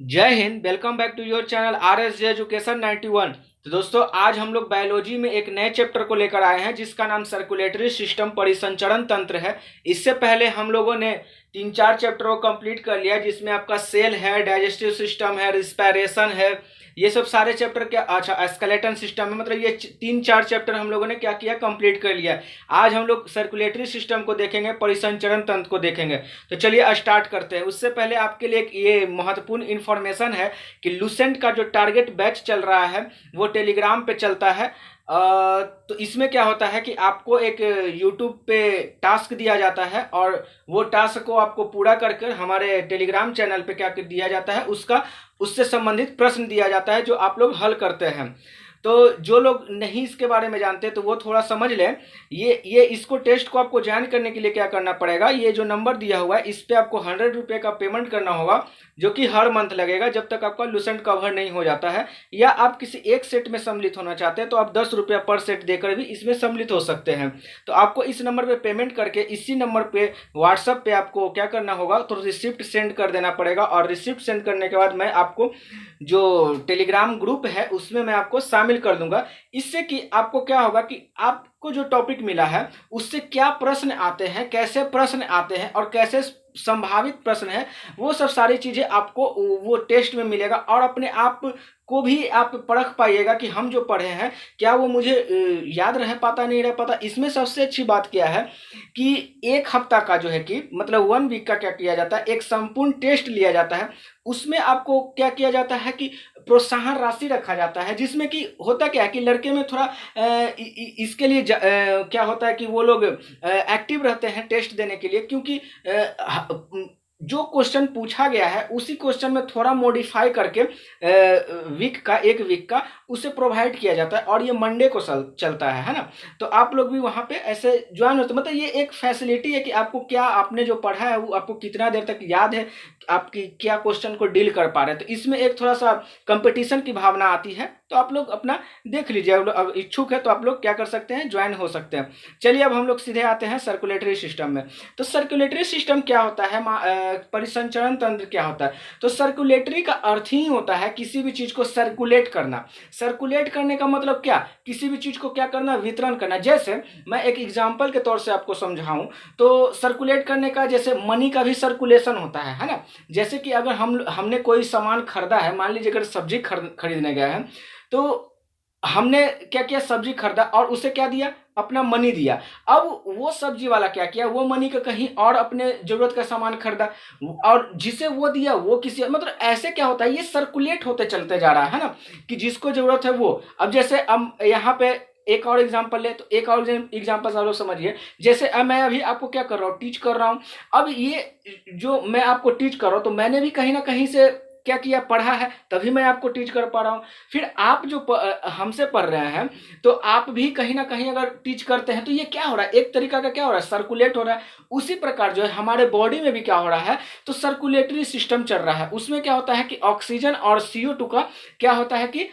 जय Hind. Welcome back to your channel R S J education 91। तो दोस्तों, आज हम लोग बायोलॉजी में एक नए चैप्टर को लेकर आए हैं जिसका नाम सर्कुलेटरी सिस्टम परिसंचरण तंत्र है। इससे पहले हम लोगों ने 3-4 चैप्टर को कंप्लीट कर लिया जिसमें आपका सेल है, डाइजेस्टिव सिस्टम है, रिस्पायरेशन है, ये सब सारे चैप्टर क्या, अच्छा स्केलेटन सिस्टम है, मतलब ये 3-4 चैप्टर हम लोगों ने क्या किया, कंप्लीट कर लिया। आज हम लोग सर्कुलेटरी सिस्टम को देखेंगे, परिसंचरण तंत्र को देखेंगे। तो चलिए स्टार्ट करते हैं। उससे पहले आपके लिए एक ये महत्वपूर्ण इन्फॉर्मेशन है कि लुसेंट का जो टारगेट बैच चल रहा है वो टेलीग्राम पे चलता है। तो इसमें क्या होता है कि आपको एक यूट्यूब पे टास्क दिया जाता है और वो टास्क को आपको पूरा कर हमारे टेलीग्राम चैनल पे क्या दिया जाता है, उसका उससे संबंधित प्रश्न दिया जाता है जो आप लोग हल करते हैं। तो जो लोग नहीं इसके बारे में जानते तो वो थोड़ा समझ लें। ये इसको टेस्ट को आपको ज्वाइन करने के लिए क्या करना पड़ेगा, ये जो नंबर दिया हुआ है इस पर आपको 100 रुपये का पेमेंट करना होगा, जो कि हर मंथ लगेगा जब तक आपका लुसेंट कवर नहीं हो जाता है। या आप किसी एक सेट में सम्मिलित होना चाहते हैं तो आप 10 रुपया पर सेट देकर भी इसमें सम्मिलित हो सकते हैं। तो आपको इस नंबर पे पेमेंट करके इसी नंबर पे व्हाट्सएप पे आपको क्या करना होगा, तो रिसिप्ट सेंड कर देना पड़ेगा। और रिसिप्ट सेंड करने के बाद मैं आपको जो टेलीग्राम ग्रुप है उसमें मैं आपको शामिल कर दूंगा। इससे कि आपको क्या होगा कि आपको जो टॉपिक मिला है उससे क्या प्रश्न आते हैं, कैसे प्रश्न आते हैं और कैसे संभावित प्रश्न है, वो सब सारी चीजें आपको वो टेस्ट में मिलेगा। और अपने आप को भी आप परख पाइएगा कि हम जो पढ़े हैं क्या वो मुझे याद रह पाता नहीं रह पाता। इसमें सबसे अच्छी बात क्या है कि एक हफ्ता का जो है कि मतलब 1 वीक का क्या किया जाता है, एक संपूर्ण टेस्ट लिया जाता है। उसमें आपको क्या किया जाता है कि प्रोत्साहन राशि रखा जाता है, जिसमें कि होता क्या है कि लड़के में थोड़ा इसके लिए क्या होता है कि वो लोग एक्टिव रहते हैं टेस्ट देने के लिए, क्योंकि जो क्वेश्चन पूछा गया है उसी क्वेश्चन में थोड़ा मॉडिफाई करके एक वीक का उसे प्रोवाइड किया जाता है और ये मंडे को चलता है ना। तो आप लोग भी वहाँ पे ऐसे ज्वाइन होते, मतलब ये एक फैसिलिटी है कि आपको क्या आपने जो पढ़ा है वो आपको कितना देर तक याद है, आपकी क्या क्वेश्चन को डील कर पा रहे हैं। तो इसमें एक थोड़ा सा कंपटीशन की भावना आती है। तो आप लोग अपना देख लीजिए, अगर इच्छुक है तो आप लोग क्या कर सकते हैं, ज्वाइन हो सकते हैं। चलिए अब हम लोग सीधे आते हैं सर्कुलेटरी सिस्टम में। तो सर्कुलेटरी सिस्टम क्या होता है, परिसंचरण तंत्र क्या होता है। तो सर्कुलेटरी का अर्थ ही होता है किसी भी चीज को सर्कुलेट करना। सर्कुलेट करने का मतलब क्या, किसी भी चीज को क्या करना, वितरण करना। जैसे मैं एक एग्जांपल के तौर से आपको समझाऊं तो सर्कुलेट करने का, जैसे मनी का भी सर्कुलेशन होता है ना। जैसे कि अगर हमने कोई सामान खरीदा है, मान लीजिए अगर सब्जी खरीदने गए हैं तो हमने क्या किया, सब्जी खरीदा और उसे क्या दिया, अपना मनी दिया। अब वो सब्जी वाला क्या किया, वो मनी का कहीं और अपने जरूरत का सामान खरीदा और जिसे वो दिया वो किसी, मतलब ऐसे क्या होता है, ये सर्कुलेट होते चलते जा रहा है ना, कि जिसको जरूरत है वो। अब जैसे अब यहाँ पे एक और एग्जांपल ले, तो एक और एग्जांपल आप लोग समझिए। जैसे अब मैं अभी आपको क्या कर रहा हूँ, टीच कर रहा हूँ। अब ये जो मैं आपको टीच कर रहा हूँ तो मैंने भी कहीं ना कहीं से क्या किया, पढ़ा है, तभी मैं आपको टीच कर पा रहा हूँ। फिर आप जो हमसे पढ़ रहे हैं तो आप भी कहीं ना कहीं अगर टीच करते हैं तो ये क्या हो रहा है, एक तरीका का क्या हो रहा है, सर्कुलेट हो रहा है। उसी प्रकार जो है हमारे बॉडी में भी क्या हो रहा है, तो सर्कुलेटरी सिस्टम चल रहा है। उसमें क्या होता है कि ऑक्सीजन और CO2 का क्या होता है कि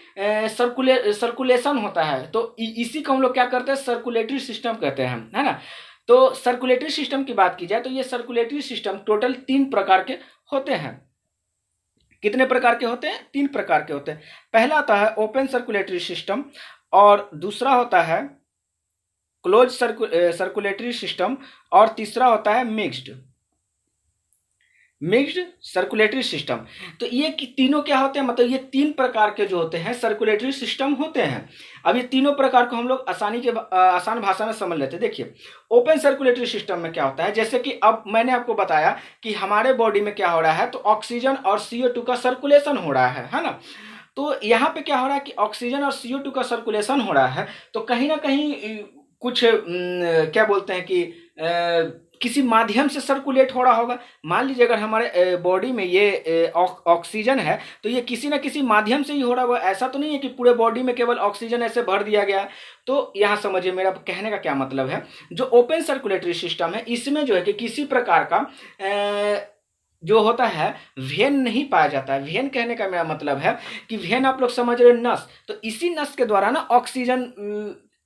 सर्कुलेशन होता है। तो इसी को हम लोग क्या करते हैं, सर्कुलेटरी सिस्टम कहते हैं, है ना। तो सर्कुलेटरी सिस्टम की बात की जाए तो ये सर्कुलेटरी सिस्टम टोटल 3 प्रकार के होते हैं। कितने प्रकार के होते हैं, 3 प्रकार के होते हैं। पहला आता है ओपन सर्कुलेटरी सिस्टम और दूसरा होता है क्लोज सर्कुलेटरी सिस्टम और तीसरा होता है मिक्स्ड सर्कुलेटरी सिस्टम। तो ये तीनों क्या होते हैं, मतलब ये 3 प्रकार के जो होते हैं सर्कुलेटरी सिस्टम होते हैं। अब ये तीनों प्रकार को हम लोग आसान भाषा में समझ लेते हैं। देखिए ओपन सर्कुलेटरी सिस्टम में क्या होता है, जैसे कि अब मैंने आपको बताया कि हमारे बॉडी में क्या हो रहा है, तो ऑक्सीजन और CO2 का सर्कुलेशन हो रहा है ना। तो यहाँ पे क्या हो रहा है कि ऑक्सीजन और CO2 का सर्कुलेशन हो रहा है, तो कहीं ना कहीं कुछ क्या बोलते हैं कि किसी माध्यम से सर्कुलेट हो रहा होगा। मान लीजिए अगर हमारे बॉडी में ये ऑक्सीजन है तो ये किसी ना किसी माध्यम से ही हो रहा होगा। ऐसा तो नहीं है कि पूरे बॉडी में केवल ऑक्सीजन ऐसे भर दिया गया है। तो यहाँ समझिए मेरा कहने का क्या मतलब है। जो ओपन सर्कुलेटरी सिस्टम है इसमें जो है कि किसी प्रकार का जो होता है वेन नहीं पाया जाता है। वेन कहने का मेरा मतलब है कि वेन आप लोग समझ रहे हो, नस। तो इसी नस के द्वारा ना ऑक्सीजन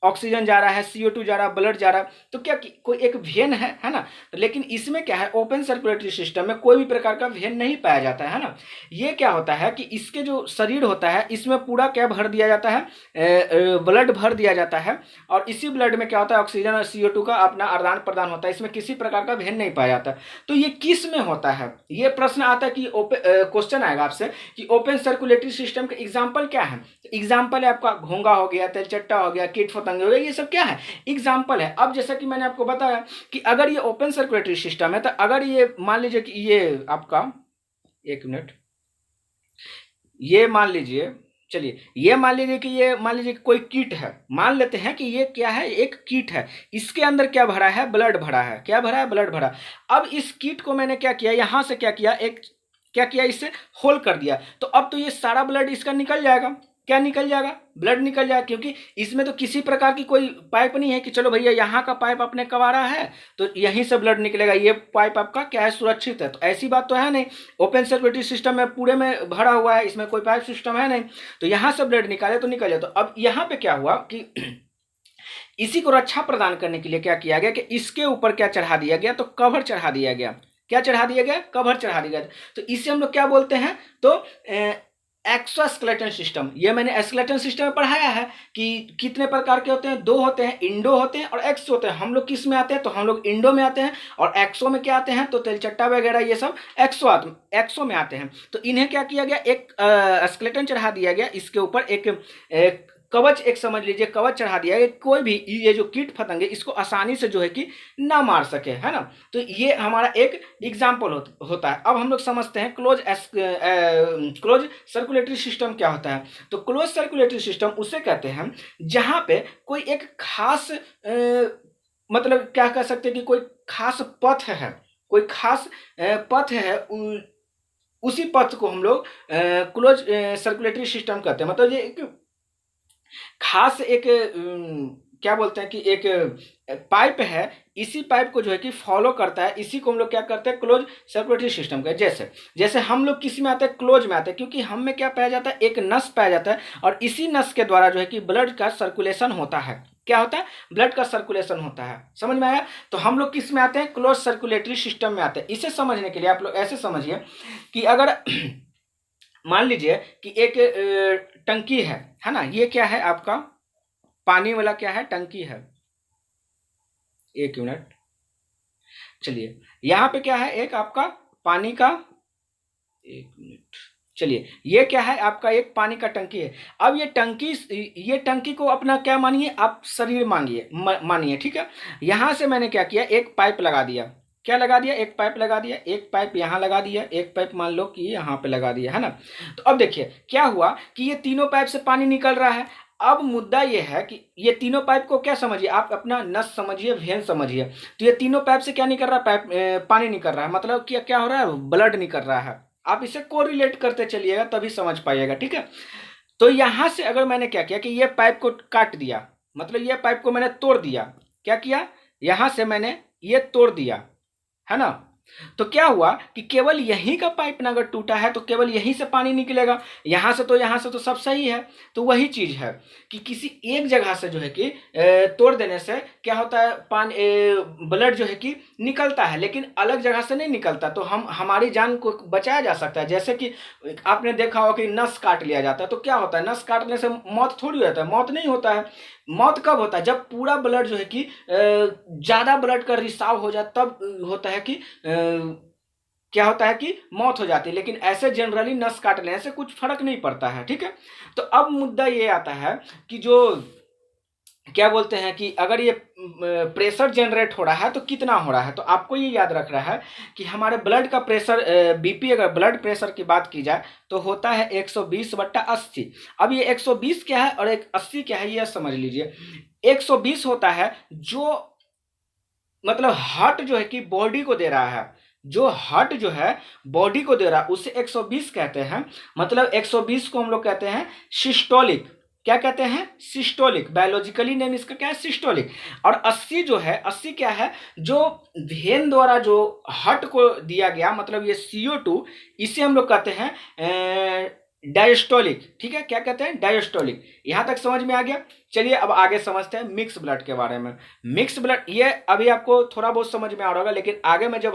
ऑक्सीजन जा रहा है, CO2 जा रहा है, ब्लड जा रहा है, तो क्या कोई एक वेन है ना। तो लेकिन इसमें क्या है, ओपन सर्कुलेटरी सिस्टम में कोई भी प्रकार का वेन नहीं पाया जाता है ना। ये क्या होता है कि इसके जो शरीर होता है इसमें पूरा क्या भर दिया जाता है, ब्लड भर दिया जाता है, और इसी ब्लड में क्या होता है, ऑक्सीजन और CO2 का अपना आदान प्रदान होता है, इसमें किसी प्रकार का वेन नहीं पाया जाता। तो ये किस में होता है, ये प्रश्न आता है कि क्वेश्चन आएगा आपसे कि ओपन सर्कुलेटरी सिस्टम का एग्जाम्पल क्या है। एग्जाम्पल है आपका घोंगा हो गया, तेलचट्टा हो गया, कीट पतंगे हो गया, ये सब क्या है, एग्जाम्पल है। अब जैसा कि मैंने आपको बताया कि अगर ये ओपन सर्कुलेटरी सिस्टम है, तो अगर ये मान लीजिए कि ये आपका, एक मिनट, ये मान लीजिए, चलिए ये मान लीजिए कि ये मान लीजिए कि कोई कीट है, मान लेते हैं कि ये क्या है, एक कीट है, इसके अंदर क्या भरा है, ब्लड भरा है, क्या भरा है, ब्लड भरा। अब इस कीट को मैंने क्या किया, यहां से क्या किया, एक क्या किया, इससे होल कर दिया, तो अब तो ये सारा ब्लड इसका निकल जाएगा, क्या निकल जाएगा, ब्लड निकल जाएगा, क्योंकि इसमें तो किसी प्रकार की कोई पाइप नहीं है कि चलो भैया यहाँ का पाइप आपने कबाड़ा है तो यहीं से ब्लड निकलेगा, ये पाइप आपका क्या है, सुरक्षित है। तो ऐसी बात तो है नहीं, ओपन सर्कुलेटरी सिस्टम में पूरे में भरा हुआ है, इसमें कोई पाइप सिस्टम है नहीं, तो यहाँ से ब्लड निकाले तो निकल जाए। तो अब यहाँ पे क्या हुआ कि इसी को रक्षा प्रदान करने के लिए क्या किया गया कि इसके ऊपर क्या चढ़ा दिया गया, तो कवर चढ़ा दिया गया, क्या चढ़ा दिया गया, कवर चढ़ा दिया गया। तो इसे हम लोग क्या बोलते हैं, तो एक्सोस्केलेटन सिस्टम। ये मैंने स्केलेटन सिस्टम में पढ़ाया है कि कितने प्रकार के होते हैं, दो होते हैं, इंडो होते हैं और एक्सो होते हैं। हम लोग किस में आते हैं, तो हम लोग इंडो में आते हैं, और एक्सो में क्या आते हैं, तो तेलचट्टा वगैरह ये सब एक्सो में आते हैं। तो इन्हें क्या किया गया, एक स्केलेटन चढ़ा दिया गया, इसके ऊपर एक कवच, एक समझ लीजिए कवच चढ़ा दिया है, कोई भी ये जो कीट पतंगे इसको आसानी से जो है कि ना मार सके, है ना। तो ये हमारा एक एग्जाम्पल होता है। अब हम लोग समझते हैं क्लोज सर्कुलेटरी सिस्टम क्या होता है। तो क्लोज सर्कुलेटरी सिस्टम उसे कहते हैं जहां पे कोई एक खास मतलब क्या कह सकते हैं कि कोई खास पथ है, कोई खास पथ है, उसी पथ को हम लोग क्लोज सर्कुलेटरी सिस्टम कहते हैं। मतलब ये एक खास एक क्या बोलते हैं कि एक पाइप है, इसी पाइप को जो है कि फॉलो करता है, इसी को हम लोग क्या करते हैं, क्लोज सर्कुलेटरी सिस्टम का। जैसे जैसे हम लोग किस में आते हैं, क्लोज में आते हैं, क्योंकि हम में क्या पाया जाता है, एक नस पाया जाता है, और इसी नस के द्वारा जो है कि ब्लड का सर्कुलेशन होता है। क्या होता है, ब्लड का सर्कुलेशन होता है। समझ में आया। तो हम लोग किस में आते हैं, क्लोज सर्कुलेटरी सिस्टम में आते हैं। इसे समझने के लिए आप लोग ऐसे समझिए कि अगर मान लीजिए कि एक टंकी है ना, ये क्या है आपका पानी वाला क्या है, टंकी है, एक मिनट, चलिए यहाँ पे क्या है, एक आपका पानी का, एक मिनट, चलिए ये क्या है आपका, एक पानी का टंकी है। अब ये टंकी को अपना क्या मानिए, आप शरीर मानिए, ठीक है। यहां से मैंने क्या किया, एक पाइप लगा दिया, क्या लगा दिया, एक पाइप लगा दिया, एक पाइप यहाँ लगा दिया, एक पाइप मान लो कि यहाँ पे लगा दिया, है ना। तो अब देखिए क्या हुआ कि ये तीनों पाइप से पानी निकल रहा है। अब मुद्दा ये है कि ये तीनों पाइप को क्या समझिए, आप अपना नस समझिए, वेन समझिए। तो ये तीनों पाइप से क्या निकल रहा है, पानी निकल रहा है, मतलब क्या हो रहा है, ब्लड निकल रहा है। आप इसे कोरिलेट करते चलिएगा तभी समझ पाइएगा, ठीक है। तो यहां से अगर मैंने क्या किया कि ये पाइप को काट दिया, मतलब ये पाइप को मैंने तोड़ दिया, क्या किया, यहां से मैंने ये तोड़ दिया, है ना। तो क्या हुआ कि केवल यहीं का पाइप ना अगर टूटा है तो केवल यहीं से पानी निकलेगा, यहां से तो सब सही है। तो वही चीज है कि किसी एक जगह से जो है कि तोड़ देने से क्या होता है, पानी ब्लड जो है कि निकलता है, लेकिन अलग जगह से नहीं निकलता। तो हमारी जान को बचाया जा सकता है। जैसे कि आपने देखा होगा कि नस काट लिया जाता है, तो क्या होता है, नस काटने से मौत थोड़ी होता है, मौत नहीं होता है। मौत कब होता है, जब पूरा ब्लड जो है कि ज्यादा ब्लड का रिसाव हो जाए, तब होता है कि क्या होता है कि मौत हो जाती है। लेकिन ऐसे जनरली नस काट लेने से कुछ फर्क नहीं पड़ता है, ठीक है। तो अब मुद्दा ये आता है कि जो क्या बोलते हैं कि अगर ये प्रेशर जनरेट हो रहा है तो कितना हो रहा है। तो आपको ये याद रख रहा है कि हमारे ब्लड का प्रेशर बीपी, अगर ब्लड प्रेशर की बात की जाए तो होता है 120/80। अब ये 120 क्या है और 80 क्या है, ये समझ लीजिए। 120 होता है जो मतलब हार्ट जो है कि बॉडी को दे रहा है, जो हार्ट जो है बॉडी को दे रहा है उसे 120 कहते हैं। मतलब 120 को हम लोग कहते हैं सिस्टोलिक। क्या कहते हैं, सिस्टोलिक। बायोलॉजिकली नेम इसका क्या है, सिस्टोलिक। और 80 जो है, 80 क्या है, जो वेन द्वारा जो हार्ट को दिया गया, मतलब ये CO2, इसे हम लोग कहते हैं डायस्टोलिक। ठीक है, क्या कहते हैं, डायस्टोलिक। यहां तक समझ में आ गया। चलिए अब आगे समझते हैं मिक्स ब्लड के बारे में। मिक्स ब्लड ये अभी आपको थोड़ा बहुत समझ में आ रहा होगा, लेकिन आगे मैं जब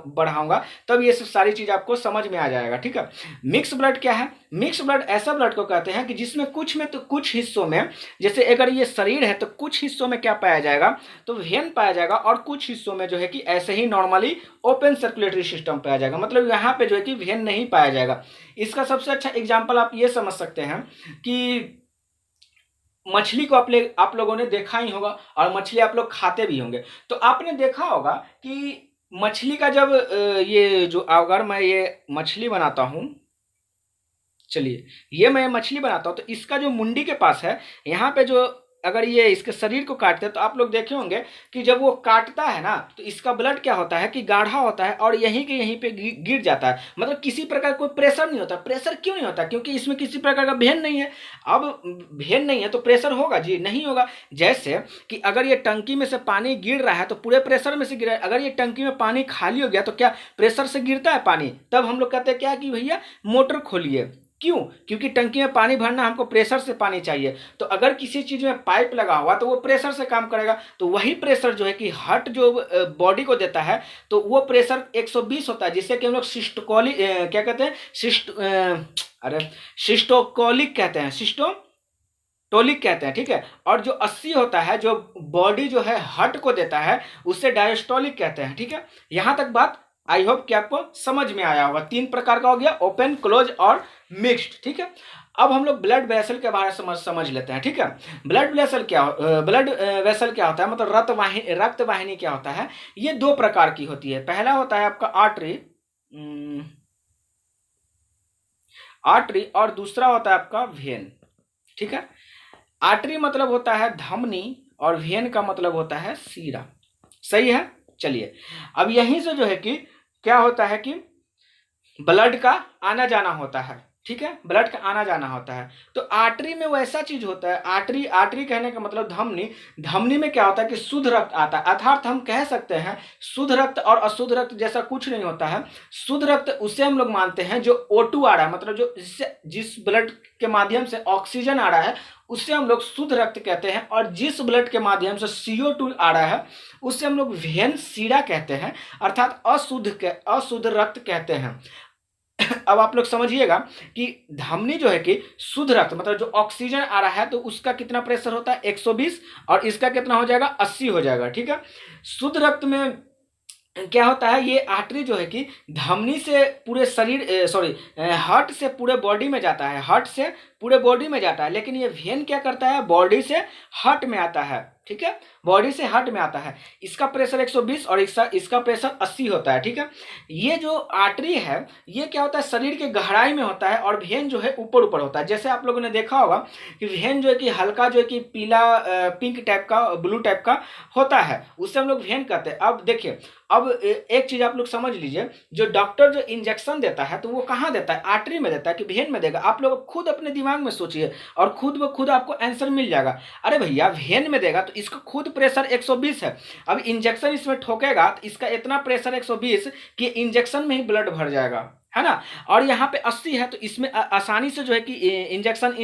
बढ़ाऊंगा तब ये सब सारी चीज आपको समझ में आ जाएगा, ठीक है। मिक्स ब्लड क्या है? मिक्स ब्लड ऐसा ब्लड को कहते हैं कि जिसमें कुछ में तो कुछ हिस्सों में, जैसे अगर ये शरीर है तो कुछ हिस्सों में क्या पाया जाएगा, तो वेन पाया जाएगा, और कुछ हिस्सों में जो है कि ऐसे ही नॉर्मली ओपन सर्कुलेटरी सिस्टम पाया जाएगा, मतलब यहाँ पे जो है कि वेन नहीं पाया जाएगा। इसका सबसे अच्छा एग्जाम्पल आप ये समझ सकते हैं कि मछली को आप लोगों ने देखा ही होगा, और मछली आप लोग खाते भी होंगे। तो आपने देखा होगा कि मछली का जब ये जो, अगर मैं ये मछली बनाता हूं, चलिए ये मैं मछली बनाता हूं, तो इसका जो मुंडी के पास है, यहाँ पे जो अगर ये इसके शरीर को काटते हैं तो आप लोग देखे होंगे कि जब वो काटता है ना, तो इसका ब्लड क्या होता है कि गाढ़ा होता है और यहीं के यहीं पे गिर जाता है, मतलब किसी प्रकार कोई प्रेशर नहीं होता। प्रेशर क्यों नहीं होता? क्योंकि इसमें किसी प्रकार का भेन नहीं है। अब भेन नहीं है तो प्रेशर होगा जी? नहीं होगा। जैसे कि अगर ये टंकी में से पानी गिर रहा है तो पूरे प्रेशर में से गिरा है, अगर ये टंकी में पानी खाली हो गया तो क्या प्रेशर से गिरता है पानी? तब हम लोग कहते हैं क्या कि भैया मोटर खोलिए। क्यों? क्योंकि टंकी में पानी भरना, हमको प्रेशर से पानी चाहिए। तो अगर किसी चीज में पाइप लगा हुआ तो वो प्रेशर से काम करेगा, तो वही प्रेशर जो है कि हार्ट जो बॉडी को देता है, तो वो प्रेशर 120 होता है, जिससे कि हम लोग सिस्टोकोलिक क्या कहते हैं, सिस्टोकोलिक कहते हैं, सिस्टोटोलिक कहते हैं, ठीक है। और जो 80 होता है, जो बॉडी जो है हार्ट को देता है, उससे डायस्टोलिक कहते हैं, ठीक है। यहां तक बात आई होप कि आपको समझ में आया होगा। 3 प्रकार का हो गया, ओपन, क्लोज और मिक्स्ड, ठीक है। अब हम लोग ब्लड वेसल के बारे में समझ लेते हैं, ठीक है। ब्लड वेसल क्या होता है, मतलब रक्त वाहिनी क्या होता है? ये 2 प्रकार की होती है। पहला होता है आपका आर्टरी और दूसरा होता है आपका वेन, ठीक है। आर्टरी मतलब होता है धमनी और वेन का मतलब होता है सीरा, सही है। चलिए अब यहीं से जो है कि क्या होता है कि ब्लड का आना जाना होता है, ठीक है, ब्लड का आना जाना होता है। तो आर्टरी में वैसा चीज होता है, आर्टरी कहने का मतलब धमनी में क्या होता है कि शुद्ध रक्त आता है, अर्थात हम कह सकते हैं शुद्ध रक्त और अशुद्ध रक्त जैसा कुछ नहीं होता है। शुद्ध रक्त उसे हम लोग मानते हैं जो O2 आ रहा है, मतलब जो जिस ब्लड के माध्यम से ऑक्सीजन आ रहा है उससे हम लोग शुद्ध रक्त कहते हैं, और जिस ब्लड के माध्यम से CO2 आ रहा है उससे हम लोग वेन सीरा कहते हैं, अर्थात अशुद्ध रक्त कहते हैं। अब आप लोग समझिएगा कि धमनी जो है कि शुद्ध रक्त मतलब जो ऑक्सीजन आ रहा है तो उसका कितना प्रेशर होता है 120, और इसका कितना हो जाएगा 80 हो जाएगा, ठीक है। शुद्ध रक्त में क्या होता है, ये आर्टरी जो है कि धमनी से पूरे शरीर हार्ट से पूरे बॉडी में जाता है, हार्ट से पूरे बॉडी में जाता है, लेकिन ये वेन क्या करता है, बॉडी से हार्ट में आता है, ठीक है, बॉडी से हार्ट में आता है। इसका प्रेशर 120 और इसका प्रेशर 80 होता है, ठीक है। ये जो आर्टरी है ये क्या होता है, शरीर के गहराई में होता है, और वेन जो है ऊपर ऊपर होता है। जैसे आप लोगों ने देखा होगा कि वेन जो है कि हल्का जो है कि पीला पिंक टाइप का, ब्लू टाइप का होता है, उससे हम लोग वेन कहते हैं। अब देखिए, अब एक चीज आप लोग समझ लीजिए, जो डॉक्टर जो इंजेक्शन देता है तो वो कहाँ देता है, आर्टरी में देता है कि वेन में देगा? आप लोग खुद अपने दिमाग में सोचिए और खुद ब खुद आपको आंसर मिल जाएगा। अरे भैया वेन में देगा तो इसका खुद प्रेशर 120 है, अब इंजेक्शन इसमें ठोकेगा तो इसका इतना प्रेशर 120 कि इंजेक्शन में ही ब्लड भर जाएगा, है ना। और यहाँ पे 80 है तो इसमें आसानी से जो है कि इंजेक्शन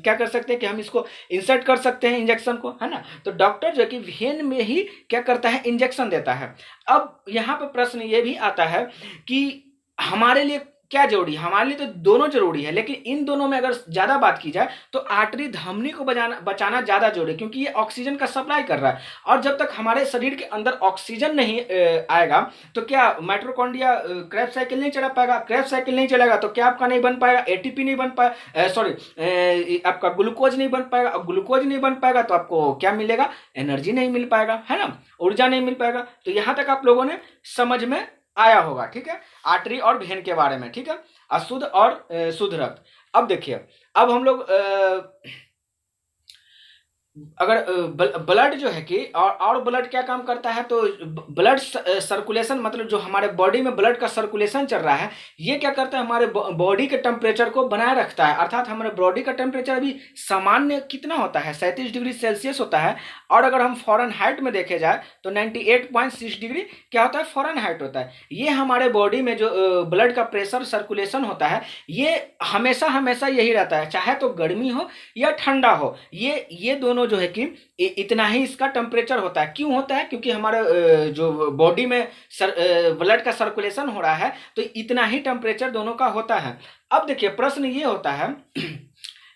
क्या कर सकते हैं कि हम इसको इंसर्ट कर सकते हैं इंजेक्शन को, है ना। तो डॉक्टर जो है कि वेन में ही क्या करता है, इंजेक्शन देता है। अब यहाँ पे प्रश्न ये भी आता है कि हमारे लिए क्या जरूरी है? हमारे लिए तो दोनों जरूरी है, लेकिन इन दोनों में अगर ज्यादा बात की जाए तो आर्टरी धमनी को बचाना ज्यादा जरूरी है, क्योंकि ये ऑक्सीजन का सप्लाई कर रहा है। और जब तक हमारे शरीर के अंदर ऑक्सीजन नहीं आएगा तो क्या माइटोकॉन्ड्रिया क्रेब्स साइकिल नहीं चला पाएगा, क्रेब्स साइकिल नहीं चलेगा तो क्या आपका नहीं बन पाएगा, एटीपी नहीं बन पाएगा, आपका ग्लूकोज नहीं बन पाएगा, और ग्लूकोज नहीं बन पाएगा तो आपको क्या मिलेगा, एनर्जी नहीं मिल पाएगा, है ना, ऊर्जा नहीं मिल पाएगा। तो यहां तक आप लोगों ने समझ में आया होगा, ठीक है, आर्टरी और वेन के बारे में, ठीक है, अशुद्ध और शुद्ध रक्त। अब देखिए, अब हम लोग अगर ब्लड जो है कि और ब्लड क्या काम करता है, तो ब्लड सर्कुलेशन मतलब जो हमारे बॉडी में ब्लड का सर्कुलेशन चल रहा है, ये क्या करता है, हमारे बॉडी के टेम्परेचर को बनाए रखता है। अर्थात हमारे बॉडी का टेम्परेचर अभी सामान्य कितना होता है, 37 डिग्री सेल्सियस होता है। और अगर हम फॉरेन हाइट में देखे जाए तो 98.6 डिग्री क्या होता है, फॉरेन हाइट होता है। ये हमारे बॉडी में जो ब्लड का प्रेशर सर्कुलेशन होता है, ये हमेशा हमेशा यही रहता है, चाहे तो गर्मी हो या ठंडा हो। ये दोनों जो है कि इतना ही इसका टेम्परेचर होता है। क्यों होता है, क्योंकि हमारे जो बॉडी में ब्लड का सर्कुलेशन हो रहा है, तो इतना ही टेम्परेचर दोनों का होता है। अब देखिए प्रश्न ये होता है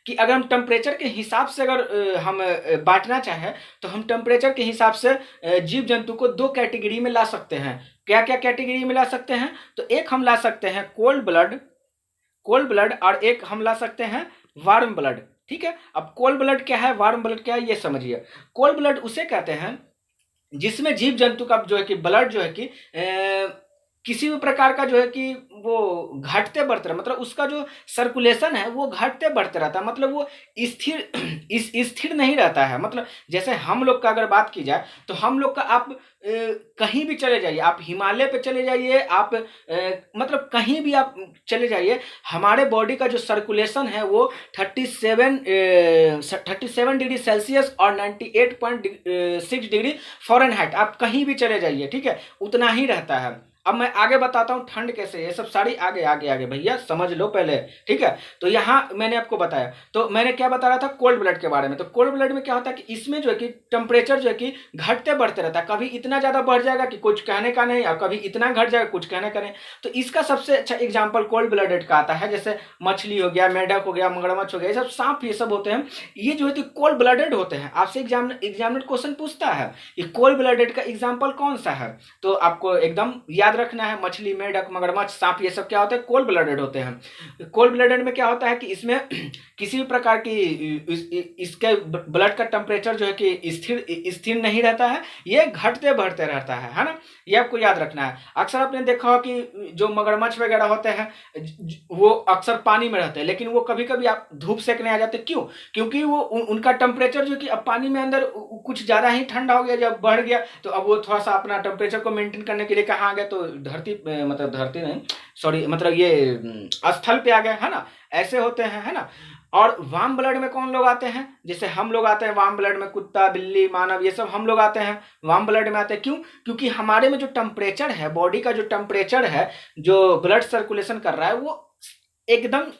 कि अगर हम टेम्परेचर के हिसाब से अगर हम बांटना चाहें, तो हम टेम्परेचर के हिसाब से जीव जंतु को दो कैटेगरी में ला सकते हैं। क्या क्या कैटेगरी में ला सकते हैं, तो एक हम ला सकते हैं कोल्ड ब्लड और एक हम ला सकते हैं वार्म ब्लड। ठीक है, अब कोल्ड ब्लड क्या है, वार्म ब्लड क्या है, ये समझिए। कोल्ड ब्लड उसे कहते हैं जिसमें जीव जंतु का जो है कि ब्लड जो है कि किसी भी प्रकार का जो है कि वो घटते बढ़ते रहा, मतलब उसका जो सर्कुलेशन है वो घटते बढ़ते रहता है, मतलब वो स्थिर स्थिर नहीं रहता है। मतलब जैसे हम लोग का अगर बात की जाए, तो हम लोग का आप कहीं भी चले जाइए, आप हिमालय पे चले जाइए, आप मतलब कहीं भी आप चले जाइए, हमारे बॉडी का जो सर्कुलेशन है वो 37 डिग्री सेल्सियस और 98.6 डिग्री फ़ारेनहाइट, आप कहीं भी चले जाइए, ठीक है, उतना ही रहता है। अब मैं आगे बताता हूँ ठंड कैसे, ये सब सारी आगे आगे आगे भैया समझ लो पहले, ठीक है। तो यहाँ मैंने आपको बताया, तो मैंने क्या बता रहा था, कोल्ड ब्लड के बारे में। तो कोल्ड ब्लड में क्या होता है कि इसमें जो है कि टेम्परेचर जो है कि घटते बढ़ते रहता है, कभी इतना ज़्यादा बढ़ जाएगा कि कुछ कहने का नहीं, और कभी इतना घट जाएगा कुछ कहने का नहीं। तो इसका सबसे अच्छा एग्जाम्पल कोल्ड ब्लडेड का आता है, जैसे मछली हो गया, मेढक हो गया, मगरमच्छ हो गया, ये सब सांप ये सब होते हैं, ये जो है कि कोल्ड ब्लडेड होते हैं। आपसे एग्जामिनेट क्वेश्चन पूछता है ये कोल्ड ब्लडेड का एग्जाम्पल कौन सा है, तो आपको एकदम याद रखना है, मछली, मेढक, मगरमच्छ, सांप, ये सब क्या होते हैं, कोल्ड ब्लडेड होते हैं। कोल्ड ब्लडेड में क्या होता है कि इसमें किसी भी प्रकार की इसके ब्लड का टेम्परेचर जो है कि स्थिर नहीं रहता है, ये घटते बढ़ते रहता है ना। ये आपको याद रखना है। अक्सर आपने देखा हो कि जो मगरमच्छ वगैरह होते हैं वो अक्सर पानी में रहते हैं, लेकिन वो कभी कभी आप धूप सेकने आ जाते, क्यों, क्योंकि वो उनका टेम्परेचर जो कि अब पानी में अंदर कुछ ज़्यादा ही ठंडा हो गया, जब बढ़ गया तो अब वो थोड़ा सा अपना टेम्परेचर को मेंटेन करने के लिए कहाँ आ गया, तो मतलब धरती नहीं, सॉरी, मतलब ये स्थल पे आ गए, है ना। ऐसे होते हैं, है ना। और वार्म ब्लड में कौन लोग आते हैं, जैसे हम लोग आते हैं वार्म ब्लड में, कुत्ता, बिल्ली, मानव, ये सब हम लोग आते हैं वार्म ब्लड में आते हैं। क्यों, क्योंकि हमारे में जो टेम्परेचर है, बॉडी का जो टेम्परेचर है, जो ब्लड सर्कुलेशन कर रहा है, वो एकदम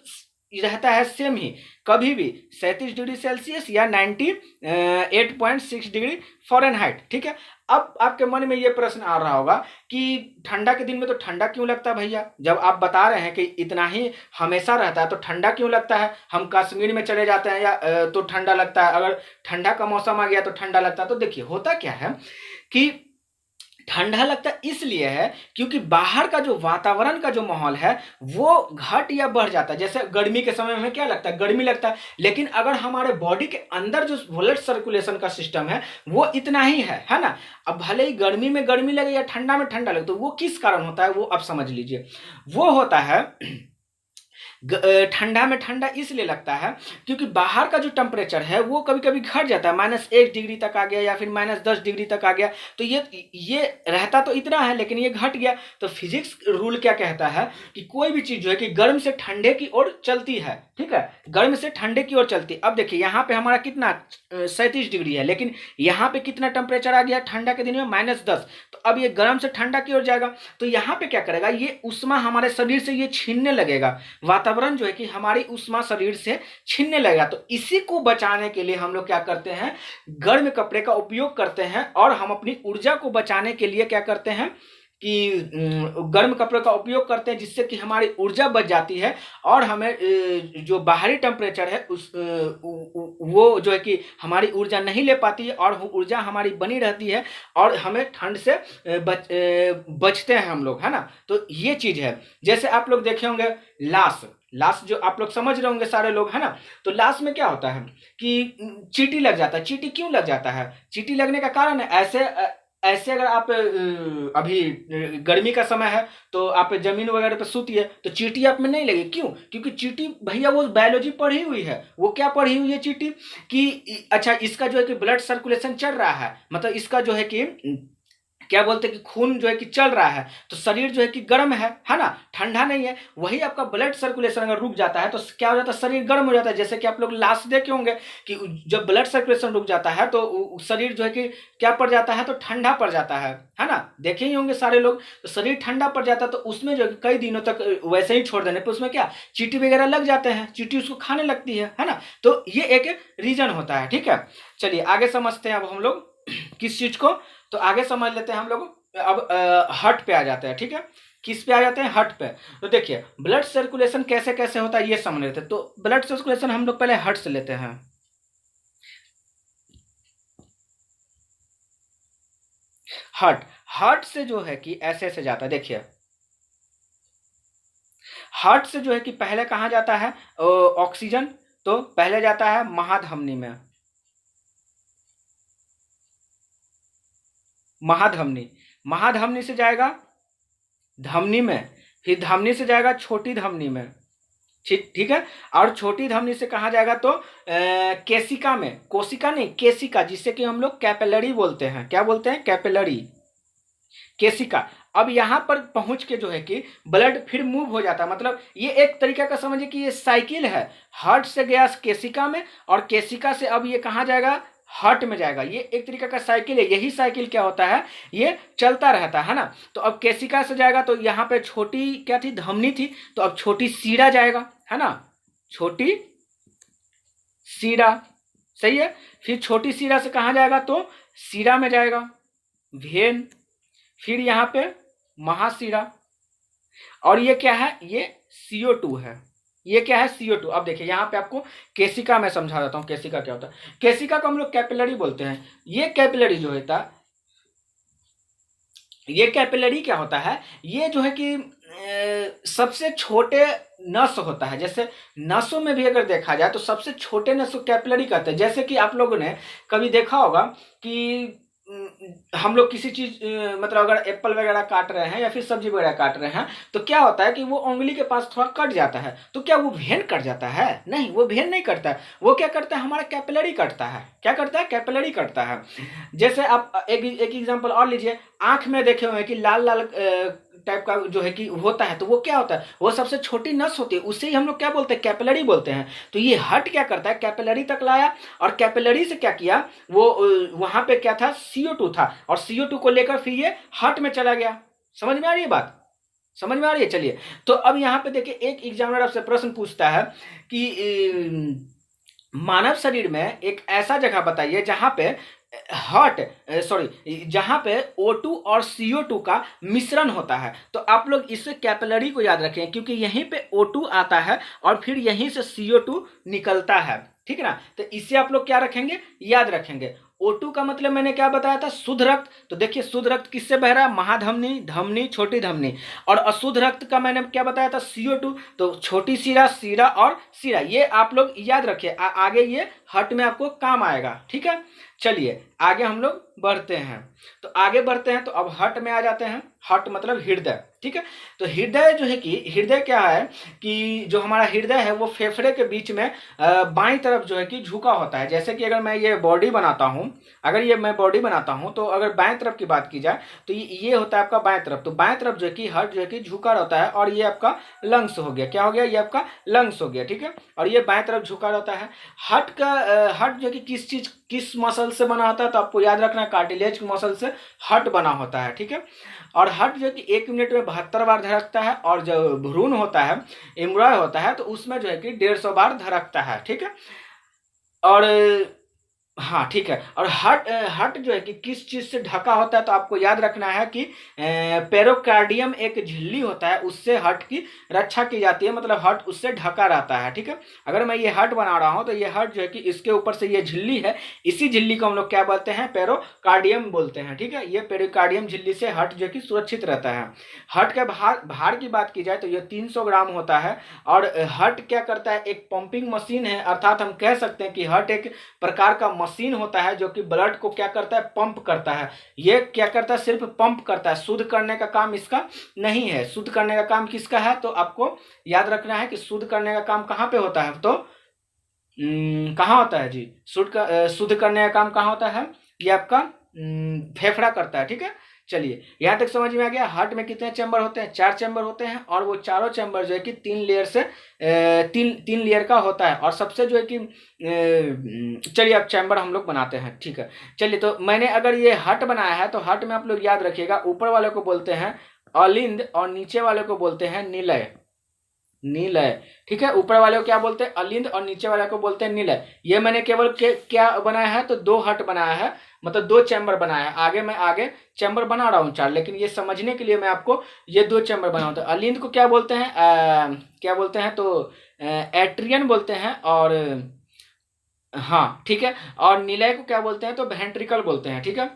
रहता है सेम ही, कभी भी 37 डिग्री सेल्सियस या 98.6 डिग्री फ़ारेनहाइट, ठीक है। अब आपके मन में ये प्रश्न आ रहा होगा कि ठंडा के दिन में तो ठंडा क्यों लगता है भैया, जब आप बता रहे हैं कि इतना ही हमेशा रहता है तो ठंडा क्यों लगता है, हम कश्मीर में चले जाते हैं या तो ठंडा लगता है, अगर ठंडा का मौसम आ गया तो ठंडा लगता है। तो देखिए होता क्या है कि ठंडा लगता इसलिए है क्योंकि बाहर का जो वातावरण का जो माहौल है वो घट या बढ़ जाता है। जैसे गर्मी के समय में क्या लगता है, गर्मी लगता है, लेकिन अगर हमारे बॉडी के अंदर जो ब्लड सर्कुलेशन का सिस्टम है वो इतना ही है ना। अब भले ही गर्मी में गर्मी लगे या ठंडा में ठंडा लगे, तो वो किस कारण होता है वो आप समझ लीजिए। वो होता है ठंडा में ठंडा इसलिए लगता है क्योंकि बाहर का जो टेम्परेचर है वो कभी कभी घट जाता है, -1 डिग्री तक आ गया या फिर -10 डिग्री तक आ गया, तो ये रहता तो इतना है लेकिन ये घट गया। तो फिजिक्स रूल क्या कहता है कि कोई भी चीज़ जो है कि गर्म से ठंडे की ओर चलती है, ठीक है, गर्म से ठंडे की ओर चलती है। अब देखिए यहाँ पे हमारा कितना 37 डिग्री है, लेकिन यहाँ पे कितना टेम्परेचर आ गया ठंडा के दिन में, -10, तो अब ये गर्म से ठंडा की ओर जाएगा, तो यहाँ पे क्या करेगा, ये उष्मा हमारे शरीर से ये छीनने लगेगा, वातावरण जो है कि हमारी उष्मा शरीर से छीनने लगेगा। तो इसी को बचाने के लिए हम लोग क्या करते हैं, गर्म कपड़े का उपयोग करते हैं, और हम अपनी ऊर्जा को बचाने के लिए क्या करते हैं कि गर्म कपड़े का उपयोग करते हैं, जिससे कि हमारी ऊर्जा बच जाती है और हमें जो बाहरी टेम्परेचर है उस वो जो है कि हमारी ऊर्जा नहीं ले पाती है, और वो ऊर्जा हमारी बनी रहती है और हमें ठंड से बचते हैं हम लोग, है ना। तो ये चीज़ है। जैसे आप लोग देखे होंगे लाश जो आप लोग समझ रहे होंगे सारे लोग, है ना। तो लाश में क्या होता है कि चींटी लग जाता है। चींटी क्यों लग जाता है, चींटी लगने का कारण है ऐसे अगर आप अभी गर्मी का समय है तो आप जमीन वगैरह पे सूतिए तो चींटी आप में नहीं लगे। क्यों? क्योंकि चींटी भैया वो बायोलॉजी पढ़ी हुई है। वो क्या पढ़ी हुई है चींटी कि अच्छा इसका जो है कि ब्लड सर्कुलेशन चल रहा है, मतलब इसका जो है कि क्या बोलते हैं कि खून जो है कि चल रहा है, तो शरीर जो है कि गर्म है ना, ठंडा नहीं है। वही आपका ब्लड सर्कुलेशन अगर रुक जाता है तो क्या हो जाता है, शरीर गर्म हो जाता है। जैसे कि आप लोग लास्ट देखे होंगे कि जब ब्लड सर्कुलेशन रुक जाता है तो शरीर जो है कि क्या पड़ जाता है, तो ठंडा पड़ जाता है ना। देखे ही होंगे सारे लोग, तो शरीर ठंडा पड़ जाता है तो उसमें जो है कई दिनों तक वैसे ही छोड़ देने पर उसमें क्या चींटी वगैरह लग जाते हैं, चींटी उसको खाने लगती है ना। तो ये एक रीजन होता है। ठीक है, चलिए आगे समझते हैं अब हम लोग किस चीज को। तो आगे समझ लेते हैं हम लोग। अब हर्ट पे आ जाते हैं। ठीक है, किस पे आ जाते हैं, हर्ट पे। तो देखिए ब्लड सर्कुलेशन कैसे कैसे होता है ये समझ लेते हैं। तो ब्लड सर्कुलेशन हम लोग पहले हर्ट से लेते हैं। हर्ट, हर्ट से जो है कि ऐसे ऐसे जाता है। देखिए हार्ट से जो है कि पहले कहाँ जाता है ऑक्सीजन, तो पहले जाता है महाधमनी में। महाधमनी, महाधमनी से जाएगा धमनी में, फिर धमनी से जाएगा छोटी धमनी में। ठीक ठीक है, और छोटी धमनी से कहाँ जाएगा तो केशिका में, कोशिका नहीं केशिका, जिससे कि हम लोग कैपिलरी बोलते हैं। क्या बोलते हैं, कैपिलरी, केशिका। अब यहाँ पर पहुंच के जो है कि ब्लड फिर मूव हो जाता है। मतलब ये एक तरीका का समझिए कि ये साइकिल है। हार्ट से गया केशिका में और केशिका से अब ये कहाँ जाएगा, हार्ट में जाएगा। ये एक तरीका का साइकिल है। यही साइकिल क्या होता है, ये चलता रहता है ना। तो अब केशिका से जाएगा तो यहाँ पे छोटी क्या थी, धमनी थी, तो अब छोटी सीरा जाएगा, है ना, छोटी सीरा। सही है, फिर छोटी सीरा से कहाँ जाएगा तो सीरा में जाएगा, वेन। फिर यहाँ पे महासीरा, और ये क्या है, ये CO2 है। ये क्या है, CO2। अब देखिए यहाँ पे आपको केशिका में समझा देता हूँ केशिका क्या होता है। केशिका को हम लोग कैपिलरी बोलते हैं। ये कैपिलरी जो होता है, ये कैपिलरी क्या होता है, ये जो है कि सबसे छोटे नस होता है। जैसे नसों में भी अगर देखा जाए तो सबसे छोटे नस को कैपिलरी कहते हैं। जैसे कि आप लोगों ने कभी देखा होगा कि हम लोग किसी चीज मतलब अगर एप्पल वगैरह काट रहे हैं या फिर सब्जी वगैरह काट रहे हैं तो क्या होता है कि वो उंगली के पास थोड़ा कट जाता है, तो क्या वो वेन कट जाता है, नहीं वो वेन नहीं कटता है। वो क्या करता है, हमारा कैपिलरी कटता है। क्या करता है, कैपिलरी कटता है। जैसे आप एक एग्जांपल और लीजिए, आंख में देखे हुए हैं कि लाल लाल टाइप का जो है कि होता है, तो वो क्या होता है, वो सबसे छोटी नस होती है, उसे ही हम लोग क्या बोलते हैं, कैपिलरी बोलते हैं। तो ये हर्ट क्या करता है, कैपिलरी तक लाया, और कैपिलरी से क्या किया, वो वहां पे क्या था, CO2 था, और CO2 को लेकर फिर ये हार्ट में चला गया। समझ में आ रही है बात, समझ में आ रही है। चलिए तो अब यहाँ पे देखिए एक एग्जामिनर आपसे प्रश्न पूछता है कि मानव शरीर में एक ऐसा जगह बताइए जहां पे हार्ट सॉरी जहां पे O2 और CO2 का मिश्रण होता है। तो आप लोग इससे कैपिलरी को याद रखें, क्योंकि यहीं पे O2 आता है और फिर यहीं से CO2 निकलता है। ठीक है ना, तो इससे आप लोग क्या रखेंगे, याद रखेंगे। O2 का मतलब मैंने क्या बताया था, शुद्ध रक्त। तो देखिए शुद्ध रक्त किससे बह रहा है, महाधमनी, धमनी, छोटी धमनी। और अशुद्ध रक्त का मैंने क्या बताया था, CO2। तो छोटी सीरा, सीरा और सीरा, ये आप लोग याद रखिए। आगे ये हर्ट में आपको काम आएगा। ठीक है, चलिए आगे हम लोग बढ़ते हैं। तो आगे बढ़ते हैं तो अब हर्ट में आ जाते हैं। हर्ट मतलब हृदय। ठीक है, तो हृदय जो है कि हृदय क्या है कि जो हमारा हृदय है वो फेफड़े के बीच में बाईं तरफ जो है कि झुका होता है। जैसे कि अगर मैं ये बॉडी बनाता हूँ, अगर ये मैं बॉडी बनाता हूँ तो अगर बाएं तरफ की बात की जाए तो ये होता है आपका बाएं तरफ। तो बाएं तरफ जो है कि हर्ट जो है कि झुका रहता है, और ये आपका लंग्स हो गया। क्या हो गया, ये आपका लंग्स हो गया। ठीक है, और ये बाएं तरफ झुका रहता है। हर्ट का हर्ट जो कि किस चीज, किस मसल से बना होता है, तो आपको याद रखना है कार्टिलेज मसल से हर्ट बना होता है। ठीक है, और हर्ट जो कि 1 मिनट में 72 बार धड़कता है, और जो भ्रूण होता है, एम्ब्रॉय होता है, तो उसमें जो है कि 150 बार धड़कता है। ठीक है, और हाँ ठीक है, और हर्ट हर्ट जो है कि किस चीज से ढका होता है, तो आपको याद रखना है कि पेरोकार्डियम एक झिल्ली होता है, उससे हर्ट की रक्षा की जाती है, मतलब हर्ट उससे ढका रहता है। ठीक है, अगर मैं ये हर्ट बना रहा हूं तो ये हर्ट जो है कि इसके ऊपर से ये झिल्ली है, इसी झिल्ली को हम लोग क्या बोलते हैं, पेरोकार्डियम बोलते हैं। ठीक है, ये पेरोकार्डियम झिल्ली से हर्ट जो है कि सुरक्षित रहता है। हर्ट का भार की बात की जाए तो ये 300 ग्राम होता है। और हर्ट क्या करता है, एक पंपिंग मशीन है, अर्थात हम कह सकते हैं कि हर्ट एक प्रकार का मशीन होता है जो कि ब्लड को क्या करता है, पंप करता है। ये क्या करता है, सिर्फ पंप करता है, शुद्ध करने का काम इसका नहीं है। शुद्ध करने का काम किसका है, तो आपको याद रखना है कि शुद्ध करने का काम कहाँ पे होता है, तो कहाँ होता है जी, शुद्ध करने का काम कहाँ होता है, ये आपका फेफड़ा करता है। ठीक है, चलिए यहाँ तक समझ में आ गया। हार्ट में कितने चैम्बर होते हैं, 4 चैम्बर होते हैं, और वो चारों चैम्बर जो है कि 3 लेयर से तीन लेयर का होता है। और सबसे जो है कि चलिए अब चैम्बर हम लोग बनाते हैं। ठीक है, चलिए तो मैंने अगर ये हार्ट बनाया है तो हार्ट में आप लोग याद रखिएगा, ऊपर वाले को बोलते हैं अलिंद और नीचे वाले को बोलते हैं निलय। नीलय, ठीक है, ऊपर वाले को क्या बोलते हैं, अलिंद, और नीचे वाले को बोलते हैं नीलय। ये मैंने केवल क्या बनाया है, तो 2 हट बनाया है, मतलब 2 चैम्बर बनाया है। मैं आगे चैम्बर बना रहा हूँ 4, लेकिन ये समझने के लिए मैं आपको ये 2 चैम्बर बनाऊँ। तो अलिंद को क्या बोलते हैं, क्या बोलते हैं, तो एट्रियन बोलते हैं, और हाँ ठीक है, और नीलय को क्या बोलते हैं, तो वेंट्रिकल बोलते हैं। ठीक है,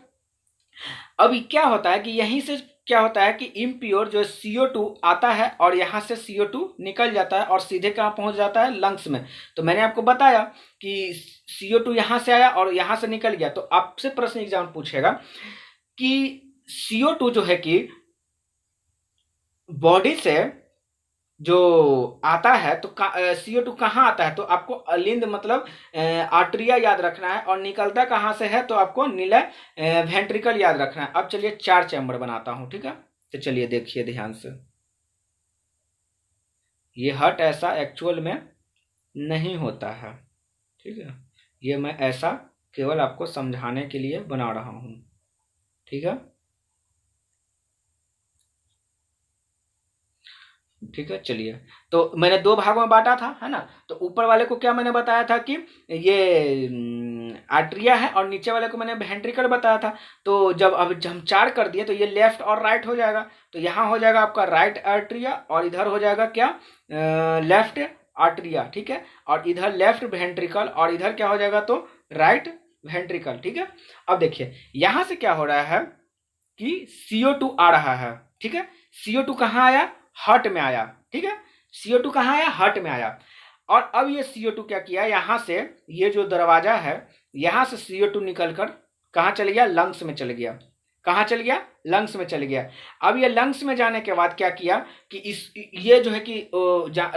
अभी क्या होता है कि यहीं से क्या होता है कि इम्प्योर जो CO2 आता है और यहाँ से CO2 निकल जाता है और सीधे कहाँ पहुँच जाता है, लंग्स में। तो मैंने आपको बताया कि CO2 यहाँ से आया और यहाँ से निकल गया। तो आपसे प्रश्न एग्जाम पूछेगा कि CO2 जो है कि बॉडी से जो आता है तो CO2 कहाँ आता है, तो आपको अलिंद मतलब आर्टरिया याद रखना है, और निकलता कहाँ से है, तो आपको नीलय वेंट्रिकल याद रखना है। अब चलिए 4 चैम्बर बनाता हूँ। ठीक है, तो चलिए देखिए ध्यान से, ये हट ऐसा एक्चुअल में नहीं होता है। ठीक है, ये मैं ऐसा केवल आपको समझाने के लिए बना रहा हूँ। ठीक है, ठीक है, चलिए तो मैंने 2 भागों में बांटा था, है ना। तो ऊपर वाले को क्या मैंने बताया था कि ये आर्टरिया है, और नीचे वाले को मैंने वेंट्रिकल बताया था। तो जब हम 4 कर दिए तो ये लेफ्ट और राइट हो जाएगा। तो यहाँ हो जाएगा आपका राइट आर्टरिया, और इधर हो जाएगा क्या, लेफ्ट आर्टरिया। ठीक है, और इधर लेफ्ट वेंट्रिकल, और इधर क्या हो जाएगा, तो राइट वेंट्रिकल। ठीक है, अब देखिए यहाँ से क्या हो रहा है कि CO2 आ रहा है। ठीक है, CO2 कहाँ आया, हार्ट में आया। ठीक है, CO2 कहाँ आया, हार्ट में आया। और अब ये CO2 क्या किया, यहाँ से ये जो दरवाजा है, यहाँ से CO2 निकलकर कहाँ चल गया, लंग्स में चल गया। कहाँ चल गया, लंग्स में चल गया। अब ये लंग्स में जाने के बाद क्या किया कि ये जो है कि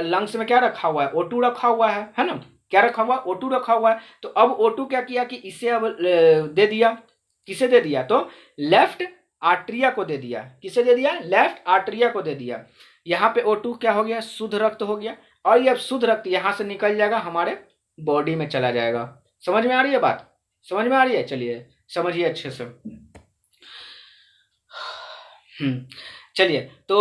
लंग्स में क्या रखा हुआ है, O2 रखा हुआ है ना, क्या रखा हुआ है, O2 रखा हुआ है। तो अब O2 क्या किया कि इसे अब दे दिया, किसे दे दिया, तो लेफ्ट आर्टरिया को दे दिया। किसे दे दिया, लेफ्ट आर्टरिया को दे दिया। यहाँ पे O2 क्या हो गया, शुद्ध रक्त हो गया, और ये अब शुद्ध रक्त यहाँ से निकल जाएगा, हमारे बॉडी में चला जाएगा। समझ में आ रही है बात, समझ में आ रही है, चलिए समझिए अच्छे से। चलिए तो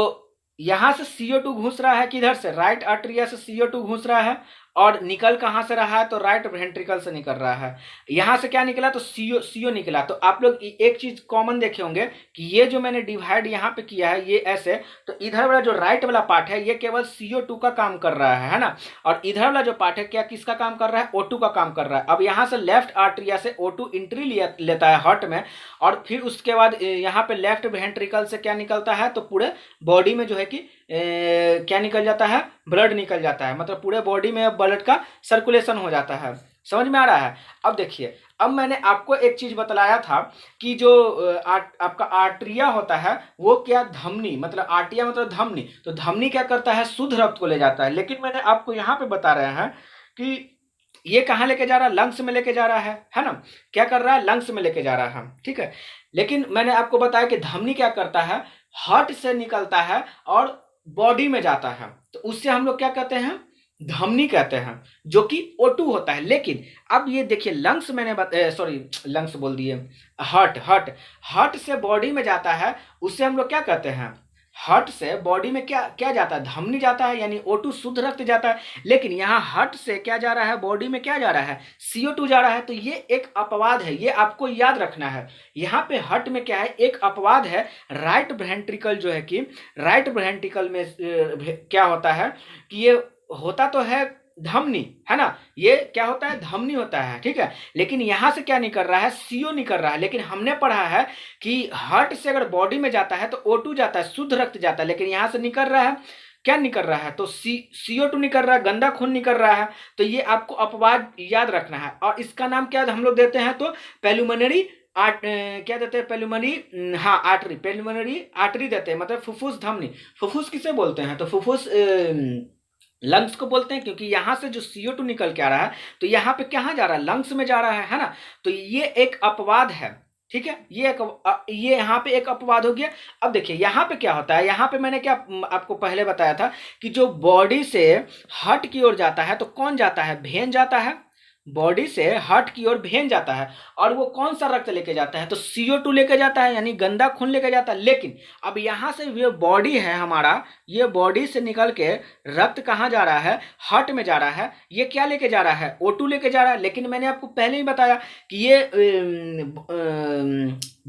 यहाँ से CO2 घुस रहा है, किधर से, राइट आर्टरिया से CO2 घुस रहा है, और निकल कहाँ से रहा है, तो राइट वेंट्रिकल से निकल रहा है। यहाँ से क्या निकला, तो CO निकला। तो आप लोग एक चीज कॉमन देखे होंगे कि ये जो मैंने डिवाइड यहाँ पे किया है ये ऐसे, तो इधर वाला जो राइट वाला पार्ट है ये केवल CO2 का काम कर रहा है ना, और इधर वाला जो पार्ट है क्या किसका काम कर रहा है, O2 का काम कर रहा है। अब यहाँ से लेफ्ट आर्टरिया से O2 एंट्री लेता है हार्ट में, और फिर उसके बाद यहाँ पे लेफ्ट वेंट्रिकल से क्या निकलता है, तो पूरे बॉडी में जो है कि क्या निकल जाता है, ब्लड निकल जाता है, मतलब पूरे बॉडी में ब्लड का सर्कुलेशन हो जाता है। समझ में आ रहा है। अब देखिए, अब मैंने आपको एक चीज बतलाया था कि जो आपका आर्टरिया होता है वो क्या, धमनी, मतलब आर्टिया मतलब धमनी। तो धमनी क्या करता है, शुद्ध रक्त को ले जाता है। लेकिन मैंने आपको यहाँ पे बता रहे हैं कि ये कहाँ लेके जा रहा है, लंग्स में लेके जा रहा है ना, क्या कर रहा है, लंग्स में लेके जा रहा है। ठीक है, लेकिन मैंने आपको बताया कि धमनी क्या करता है, हार्ट से निकलता है और बॉडी में जाता है, तो उससे हम लोग क्या कहते हैं, धमनी कहते हैं, जो कि O2 होता है। लेकिन अब ये देखिए, लंग्स मैंने सॉरी लंग्स बोल दिए, हार्ट से बॉडी में जाता है, उससे हम लोग क्या कहते हैं, हार्ट से बॉडी में क्या क्या जाता है, धमनी जाता है, यानी O2 शुद्ध रक्त जाता है। लेकिन यहाँ हार्ट से क्या जा रहा है, बॉडी में क्या जा रहा है, CO2 जा रहा है। तो ये एक अपवाद है, ये आपको याद रखना है। यहाँ पे हार्ट में क्या है, एक अपवाद है, राइट वेंट्रिकल जो है कि राइट वेंट्रिकल में क्या होता है कि ये होता तो है धमनी, है ना, ये क्या होता है, धमनी होता है। ठीक है, लेकिन यहां से क्या निकल रहा है, CO निकल रहा है। लेकिन हमने पढ़ा है कि हार्ट से अगर बॉडी में जाता है तो O2 जाता है, शुद्ध रक्त जाता है, लेकिन यहां से निकल रहा है क्या निकल रहा है, तो CO2 निकल रहा है, गंदा खून निकल रहा है। तो ये आपको अपवाद याद रखना है। और इसका नाम क्या हम लोग देते हैं, तो पेल्मोनरी क्या देते हैं, पेल्मोनरी, हाँ आर्टरी, पेल्मोनरी आर्टरी देते हैं, मतलब फुफ्फुस धमनी। फुफ्फुस किसे बोलते हैं, तो फुफ्फुस लंग्स को बोलते हैं, क्योंकि यहाँ से जो CO2 निकल के आ रहा है तो यहाँ पे कहाँ जा रहा है, लंग्स में जा रहा है ना। तो ये एक अपवाद है, ठीक है, ये यहाँ पे एक अपवाद हो गया। अब देखिए यहाँ पे क्या होता है, यहाँ पे मैंने क्या आपको पहले बताया था कि जो बॉडी से हार्ट की ओर जाता है तो कौन जाता है, वेन जाता है। बॉडी से हार्ट की ओर वेन जाता है, और वो कौन सा रक्त लेके जाता है, तो CO2 लेके जाता है, यानी गंदा खून लेके जाता है। लेकिन अब यहाँ से ये बॉडी है हमारा, ये बॉडी से निकल के रक्त कहाँ जा रहा है, हार्ट में जा रहा है। ये क्या लेके जा रहा है, O2 लेके जा रहा है। लेकिन मैंने आपको पहले ही बताया कि ये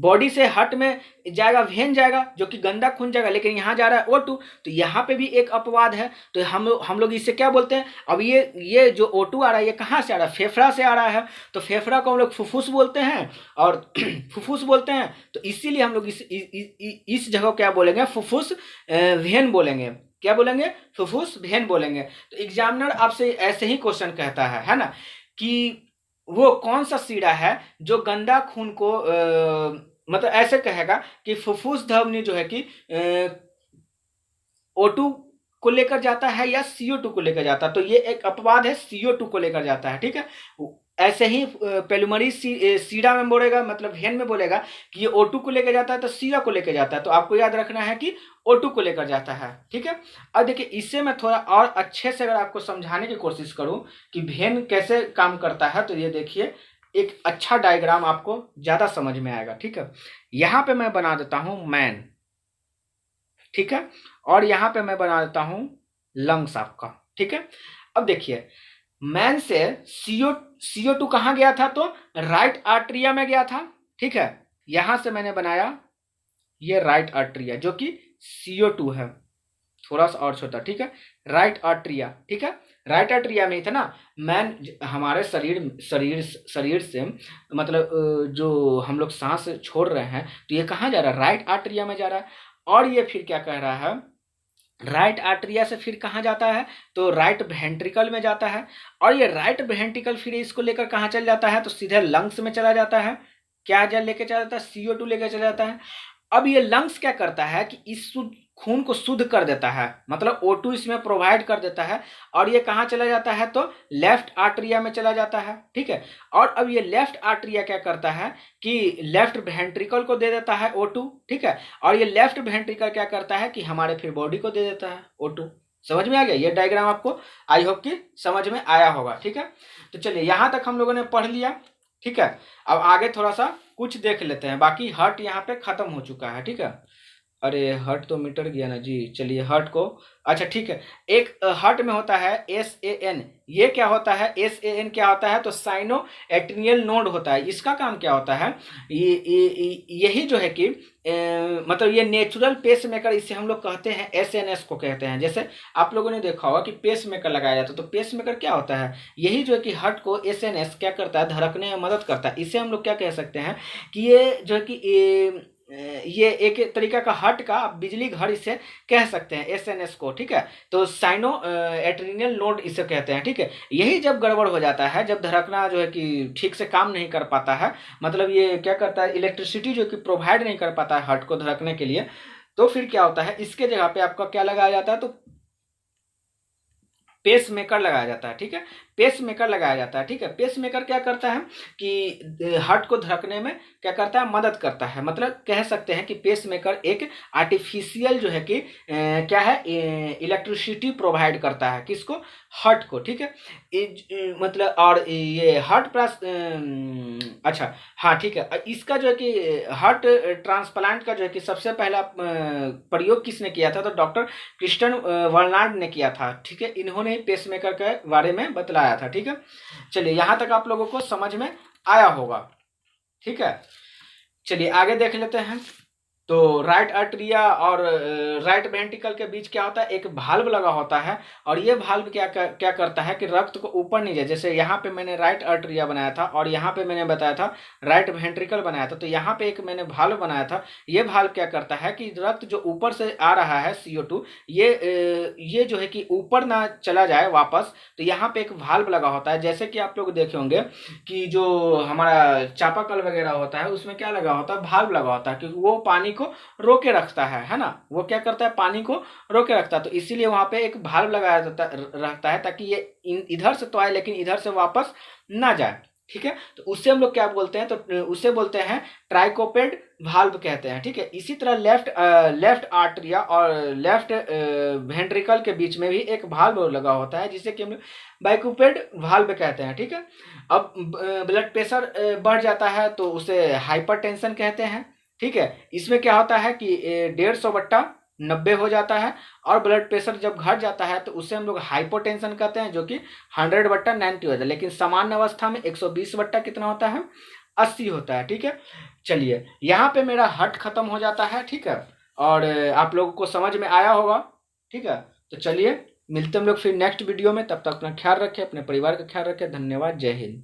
बॉडी से हार्ट में जाएगा, वेन जाएगा, जो कि गंदा खून जाएगा, लेकिन यहाँ जा रहा है O2। तो यहाँ पे भी एक अपवाद है। तो हम लोग इसे क्या बोलते हैं, अब ये जो O2 आ रहा है ये कहाँ से आ रहा है, फेफड़ा से आ रहा है। तो फेफड़ा को हम लोग फुफ्फुस बोलते हैं, और फुफ्फुस बोलते हैं। तो इसीलिए हम लोग इस जगह क्या बोलेंगे, फुफ्फुस वेन बोलेंगे। क्या बोलेंगे, फुफ्फुस वेन बोलेंगे। तो एग्जामिनर आपसे ऐसे ही क्वेश्चन कहता है ना, कि वो कौन सा सीड़ा है जो गंदा खून को मतलब ऐसे कहेगा कि फुफ्फुस धमनी जो है कि O2 को लेकर जाता है या CO2 को लेकर जाता है। तो ये एक अपवाद है, CO2 को लेकर जाता है, ठीक है। ऐसे ही पेलुमरी सीड़ा में बोलेगा, मतलब वेन में बोलेगा कि ये O2 को लेकर जाता है तो सीड़ा को लेकर जाता है। तो आपको याद रखना है कि O2 को लेकर जाता है, ठीक है। अब देखिए इससे मैं थोड़ा और अच्छे से अगर आपको समझाने की कोशिश करूं कि वेन कैसे काम करता है, तो ये देखिए एक अच्छा डायग्राम आपको ज्यादा समझ में आएगा, ठीक है। यहाँ पे मैं बना देता हूं मैन, ठीक है, और यहाँ पे मैं बना देता हूं लंग्स आपका, ठीक है। अब देखिए मैन से CO2 कहाँ गया था, तो राइट आर्टरिया में गया था, ठीक है। यहां से मैंने बनाया ये राइट आर्टरिया, जो कि CO2 है, थोड़ा सा और छोटा, ठीक है, राइट आर्टरिया, ठीक है। राइट आर्टरिया में ही था ना मैन, हमारे शरीर से मतलब जो हम लोग सांस छोड़ रहे हैं तो ये कहाँ जा रहा है, राइट आर्टरिया में जा रहा है। और ये फिर क्या कह रहा है, राइट आर्टरिया से फिर कहाँ जाता है, तो राइट वेंट्रिकल में जाता है। और ये राइट वेंट्रिकल फिर इसको लेकर कहाँ चल जाता है, तो सीधे लंग्स में चला जाता है। क्या जल लेके चला जाता है, CO2 लेकर चला जाता है। अब ये लंग्स क्या करता है कि इस खून को शुद्ध कर देता है, मतलब O2 इसमें प्रोवाइड कर देता है। और ये कहाँ चला जाता है, तो लेफ्ट आर्टरिया में चला जाता है, ठीक है। और अब ये लेफ्ट आर्टरिया क्या करता है कि लेफ्ट वेंट्रिकल को दे देता है O2, ठीक है। और ये लेफ्ट वेंट्रिकल क्या करता है कि हमारे फिर बॉडी को दे देता है O2। समझ में आ गया, ये डायग्राम आपको आई होप कि समझ में आया होगा, ठीक है। तो चलिए यहाँ तक हम लोगों ने पढ़ लिया, ठीक है। अब आगे थोड़ा सा कुछ देख लेते हैं, बाकी हर्ट यहाँ पे खत्म हो चुका है, ठीक है। अरे हर्ट तो मिट गया ना जी, चलिए हर्ट को, अच्छा ठीक है। एक हर्ट में होता है SAN, ये क्या होता है, SAN क्या होता है, तो साइनो एट्रियल नोड होता है। इसका काम क्या होता है, यही जो है कि मतलब ये नेचुरल पेस मेकर, इसे हम लोग कहते हैं SNS को कहते हैं। जैसे आप लोगों ने देखा होगा कि पेस मेकर लगाया जाता है, तो पेस मेकर क्या होता है, यही जो है कि हार्ट को SNS क्या करता है, धड़कने में मदद करता है। इसे हम लोग क्या कह सकते हैं कि ये जो है कि ये एक तरीका का हार्ट का बिजली घर इसे कह सकते हैं, SNS को, ठीक है। तो साइनो एट्रियल नोड इसे कहते हैं, ठीक है। यही जब गड़बड़ हो जाता है, जब धड़कना जो है कि ठीक से काम नहीं कर पाता है, मतलब ये क्या करता है, इलेक्ट्रिसिटी जो कि प्रोवाइड नहीं कर पाता है हार्ट को धड़कने के लिए, तो फिर क्या होता है, इसके जगह पे आपका क्या लगाया जाता है, तो पेस मेकर लगाया जाता है, ठीक है। पेस मेकर लगाया जाता है, ठीक है। पेस मेकर क्या करता है कि हार्ट को धड़कने में क्या करता है, मदद करता है। मतलब कह सकते हैं कि पेस मेकर एक आर्टिफिशियल जो है कि क्या है, इलेक्ट्रिसिटी प्रोवाइड करता है, किसको, हार्ट को, ठीक है। मतलब और ये हार्ट प्लस अच्छा हाँ ठीक है। इसका जो है कि हार्ट ट्रांसप्लांट का जो है कि सबसे पहला प्रयोग किसने किया था, तो डॉक्टर क्रिस्टियन वर्नार्ड ने किया था, ठीक है। इन्होंने ही पेसमेकर के बारे में बतलाया था, ठीक है। चलिए यहाँ तक आप लोगों को समझ में आया होगा, ठीक है। चलिए आगे देख लेते हैं। तो राइट आर्टरिया और राइट वेंट्रिकल के बीच क्या होता है, एक भाल्व लगा होता है। और ये भाल्व क्या करता है कि रक्त को ऊपर नहीं जाए। जैसे यहाँ पे मैंने राइट आर्टरिया बनाया था और यहाँ पे मैंने बताया था राइट वेंट्रिकल बनाया था, तो यहाँ पे एक मैंने भाल्व बनाया था। ये भाल्व क्या करता है कि रक्त जो ऊपर से आ रहा है CO2, ये जो है कि ऊपर ना चला जाए वापस, तो यहाँ पे एक भाल्व लगा होता है। जैसे कि आप लोग देखे होंगे कि जो हमारा चापाकल वगैरह होता है उसमें क्या लगा होता है, भाल्व लगा होता है, क्योंकि वो पानी को रोके रखता है ना। वो क्या करता है, पानी को रोके रखता है। तो इसीलिए वहां पे एक भाल्व लगाया रहता है, ताकि ये इधर से तो आए लेकिन इधर से वापस ना जाए। ठीक है, तो उससे हम लोग क्या बोलते हैं, तो उससे बोलते हैं ट्राइकोपेड भाल्व कहते हैं। ठीक है, इसी तरह लेफ्ट आर्टरिया और लेफ्ट वेंट्रिकल के बीच में भी एक भाल्व लगा होता है, जिसे कि हम लोग बाइकुपेड भाल्व कहते हैं। ठीक है, अब ब्लड प्रेशर बढ़ जाता है तो उसे हाइपरटेंशन कहते हैं। ठीक है, इसमें क्या होता है कि 150/90 हो जाता है, और ब्लड प्रेशर जब घट जाता है तो उसे हम लोग हाइपोटेंशन कहते हैं, जो कि 100/90 होता है। लेकिन सामान्य अवस्था में 120 बट्टा कितना होता है, 80 होता है। ठीक है, चलिए यहाँ पे मेरा हट खत्म हो जाता है। ठीक है, और आप लोगों को समझ में आया होगा। ठीक है, तो चलिए मिलते हम लोग फिर नेक्स्ट वीडियो में। तब तक अपना ख्याल रखें, अपने परिवार का ख्याल रखें। धन्यवाद, जय हिंद।